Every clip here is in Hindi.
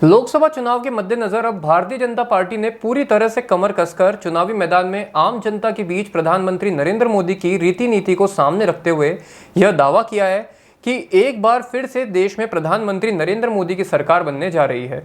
लोकसभा चुनाव के मद्देनजर अब भारतीय जनता पार्टी ने पूरी तरह से कमर कसकर चुनावी मैदान में आम जनता के बीच प्रधानमंत्री नरेंद्र मोदी की रीति नीति को सामने रखते हुए यह दावा किया है कि एक बार फिर से देश में प्रधानमंत्री नरेंद्र मोदी की सरकार बनने जा रही है।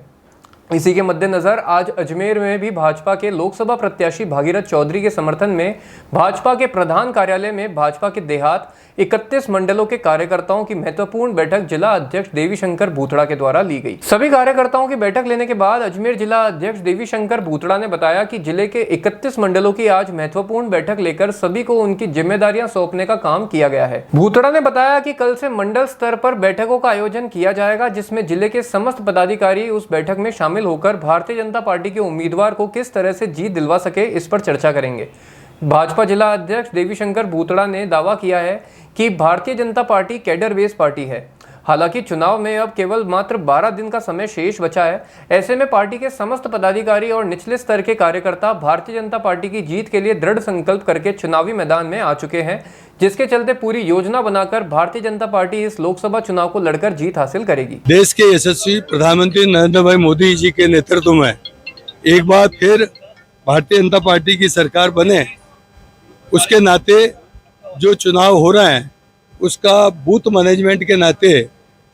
इसी के मद्देनजर आज अजमेर में भी भाजपा के लोकसभा प्रत्याशी भागीरथ चौधरी के समर्थन में भाजपा के प्रधान कार्यालय में भाजपा के देहात 31 मंडलों के कार्यकर्ताओं की महत्वपूर्ण बैठक जिला अध्यक्ष देवीशंकर भूतड़ा के द्वारा ली गई। सभी कार्यकर्ताओं की बैठक लेने के बाद अजमेर जिला अध्यक्ष देवीशंकर भूतड़ा ने बताया कि जिले के 31 मंडलों की आज महत्वपूर्ण बैठक लेकर सभी को उनकी जिम्मेदारियां सौंपने का काम किया गया है। भूतड़ा ने बताया कि कल से मंडल स्तर पर बैठकों का आयोजन किया जाएगा, जिसमें जिले के समस्त पदाधिकारी उस बैठक में शामिल होकर भारतीय जनता पार्टी के उम्मीदवार को किस तरह से जीत दिलवा सके, इस पर चर्चा करेंगे। भाजपा जिला अध्यक्ष देवीशंकर भूतड़ा ने दावा किया है कि Bharatiya Janata party cadre base party है। हालांकि चुनाव में अब केवल मात्र 12 दिन का समय शेष बचा है। ऐसे में पार्टी के समस्त पदाधिकारी और निचले स्तर के कार्यकर्ता भारतीय जनता पार्टी की जीत के लिए दृढ़ संकल्प करके चुनावी मैदान में आ चुके हैं, जिसके चलते पूरी योजना बनाकर भारतीय जनता पार्टी इस लोकसभा चुनाव को लड़कर जीत हासिल करेगी। देश के यशस्वी प्रधानमंत्री नरेंद्र भाई मोदी जी के नेतृत्व में एक बार फिर भारतीय जनता पार्टी की सरकार बने, उसके नाते जो चुनाव हो रहे हैं उसका बूथ मैनेजमेंट के नाते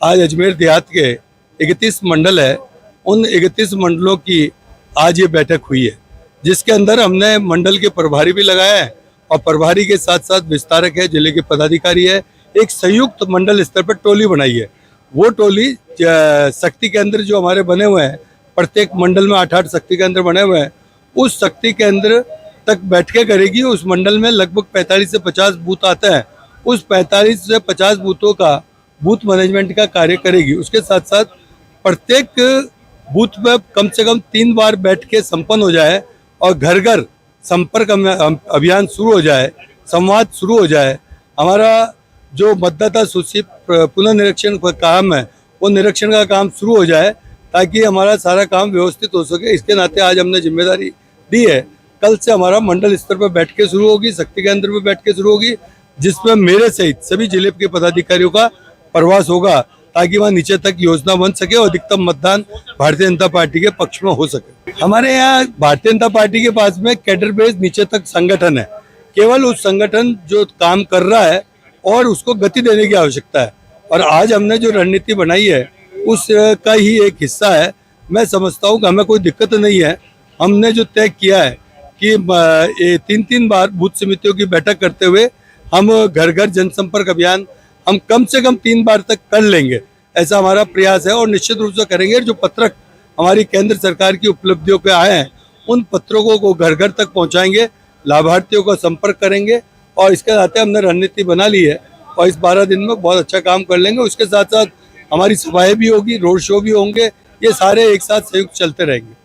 आज अजमेर देहात के 31 मंडल है, उन 31 मंडलों की आज ये बैठक हुई है, जिसके अंदर हमने मंडल के प्रभारी भी लगाया है और प्रभारी के साथ साथ विस्तारक है, जिले के पदाधिकारी है। एक संयुक्त मंडल स्तर पर टोली बनाई है। वो टोली शक्ति केंद्र जो हमारे बने हुए हैं, प्रत्येक मंडल में 8-8 शक्ति केंद्र बने हुए हैं, उस शक्ति केंद्र तक बैठकें करेगी। उस मंडल में लगभग 45 से 50 बूथ आते हैं। उस 45 से 50 बूथों का बूथ मैनेजमेंट का कार्य करेगी। उसके साथ साथ प्रत्येक बूथ में कम से कम 3 बार बैठ के संपन्न हो जाए और घर घर संपर्क अभियान शुरू हो जाए, संवाद शुरू हो जाए। हमारा जो मतदाता सूची पुनर्निरीक्षण का काम है, वो निरीक्षण का काम शुरू हो जाए ताकि हमारा सारा काम व्यवस्थित हो सके। इसके नाते आज हमने जिम्मेदारी दी है। कल से हमारा मंडल स्तर पर बैठकें शुरू होगी, शक्ति केंद्र पर बैठकें शुरू होगी, जिसमें मेरे सहित सभी जिले के पदाधिकारियों का प्रवास होगा ताकि वहाँ नीचे तक योजना बन सके और अधिकतम मतदान भारतीय जनता पार्टी के पक्ष में हो सके। हमारे यहाँ भारतीय जनता पार्टी के पास में कैडर बेस नीचे तक संगठन है। केवल उस संगठन जो काम कर रहा है और उसको गति देने की आवश्यकता है, और आज हमने जो रणनीति बनाई है उसका ही एक हिस्सा है। मैं समझता हूँ कि हमें कोई दिक्कत नहीं है। हमने जो तय किया है कि 3-3 बार बूथ समितियों की बैठक करते हुए हम घर घर जनसंपर्क अभियान हम कम से कम 3 बार तक कर लेंगे, ऐसा हमारा प्रयास है और निश्चित रूप से करेंगे। जो पत्रक हमारी केंद्र सरकार की उपलब्धियों के आए हैं, उन पत्रकों को घर घर तक पहुंचाएंगे, लाभार्थियों का संपर्क करेंगे और इसके नाते हमने रणनीति बना ली है और इस 12 दिन में बहुत अच्छा काम कर लेंगे। उसके साथ साथ हमारी सभाएं भी होगी, रोड शो भी होंगे, ये सारे एक साथ संयुक्त चलते रहेंगे।